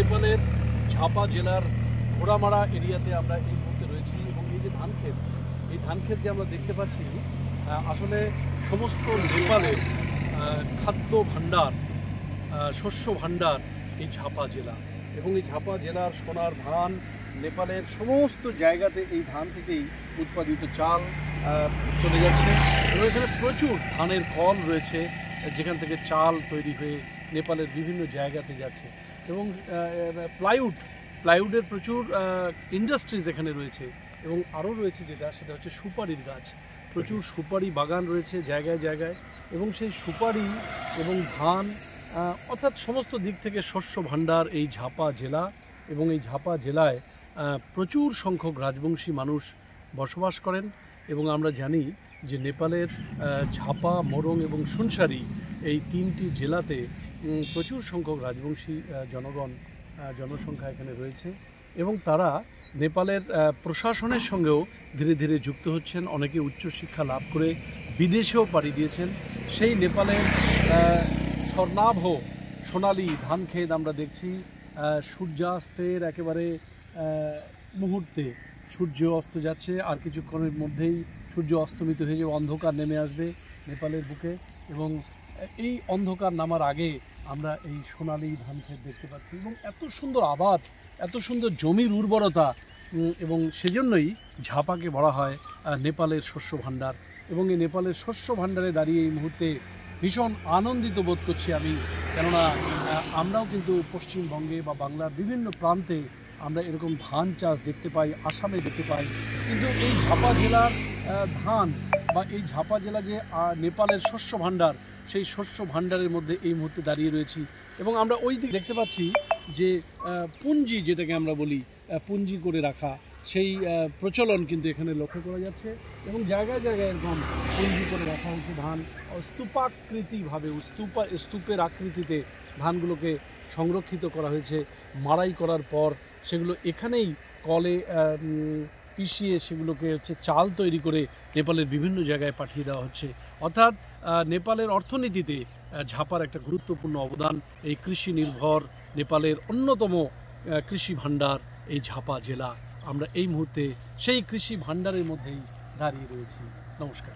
নেপালের ঝাপা জেলার ঘোড়ামারা এরিয়াতে আমরা এই মুহূর্তে রয়েছি এবং এই যে ধান ক্ষেত যে আমরা দেখতে পাচ্ছি আসলে সমস্ত নেপালের খাদ্য ভাণ্ডার, শস্য ভাণ্ডার এই ঝাপা জেলা। এবং এই ঝাপা জেলার সোনার ধান নেপালের সমস্ত জায়গাতে এই ধান থেকেই উৎপাদিত চাল চলে যাচ্ছে এবং এখানে প্রচুর ধানের কল রয়েছে যেখান থেকে চাল তৈরি হয়ে নেপালের বিভিন্ন জায়গাতে যাচ্ছে। এবং প্লাইউডের প্রচুর ইন্ডাস্ট্রিজ এখানে রয়েছে এবং আরও রয়েছে সেটা হচ্ছে সুপারির গাছ। প্রচুর সুপারি বাগান রয়েছে জায়গায় জায়গায় এবং সেই সুপারি এবং ধান অর্থাৎ সমস্ত দিক থেকে শস্য ভাণ্ডার এই ঝাপা জেলা। এবং এই ঝাপা জেলায় প্রচুর সংখ্যক রাজবংশী মানুষ বসবাস করেন এবং আমরা জানি যে নেপালের ঝাপা, মোরং এবং সুনসারি এই তিনটি জেলাতে প্রচুর সংখ্যক রাজবংশী জনসংখ্যা এখানে রয়েছে এবং তারা নেপালের প্রশাসনের সঙ্গেও ধীরে ধীরে যুক্ত হচ্ছেন। অনেকে উচ্চশিক্ষা লাভ করে বিদেশেও পাড়ি দিয়েছেন। সেই নেপালের স্বর্ণাভ সোনালি ধান ক্ষেত আমরা দেখছি। সূর্যাস্তের একেবারে মুহূর্তে সূর্য অস্ত যাচ্ছে, আর কিছুক্ষণের মধ্যেই সূর্য অস্তমিত হয়ে যাবে, অন্ধকার নেমে আসবে নেপালের বুকে এবং এই অন্ধকার নামার আগে আমরা এই সোনালি ধান ক্ষেত দেখতে পাচ্ছি এবং এত সুন্দর আবাদ, এত সুন্দর জমির উর্বরতা এবং সেজন্যই ঝাপাকে বলা হয় নেপালের শস্য ভাণ্ডার। এবং এই নেপালের শস্য ভাণ্ডারে দাঁড়িয়ে এই মুহূর্তে ভীষণ আনন্দিত বোধ করছি আমি, কেননা আমরাও কিন্তু পশ্চিমবঙ্গে বা বাংলার বিভিন্ন প্রান্তে আমরা এরকম ধান চাষ দেখতে পাই, আসামে দেখতে পাই, কিন্তু এই ঝাপা জেলার ধান বা এই ঝাপা জেলা যে নেপালের শস্য ভাণ্ডার, সেই শস্য ভাণ্ডারের মধ্যে এই মুহূর্তে দাঁড়িয়ে রয়েছি। এবং আমরা ওই দিকে দেখতে পাচ্ছি যে পুঞ্জি, যেটাকে আমরা বলি পুঞ্জি করে রাখা, সেই প্রচলন কিন্তু এখানে লক্ষ্য করা যাচ্ছে এবং জায়গায় জায়গায় এরকম পুঞ্জি করে রাখা হয়েছে ধান। স্তূপাকৃতিভাবে স্তূপের আকৃতিতে ধানগুলোকে সংরক্ষিত করা হয়েছে। মাড়াই করার পর সেগুলো এখানেই কলে পিষিয়ে সেগুলোকে চাল তৈরি করে নেপালের বিভিন্ন জায়গায় পাঠিয়ে দেওয়া হচ্ছে। অর্থাৎ নেপালের অর্থনীতিতে ঝাপার একটা গুরুত্বপূর্ণ অবদান। এই কৃষি নির্ভর নেপালের অন্যতম কৃষি ভাণ্ডার এই ঝাপা জেলা। আমরা এই মুহূর্তে সেই কৃষি ভাণ্ডারের মধ্যেই দাঁড়িয়ে রয়েছি। নমস্কার।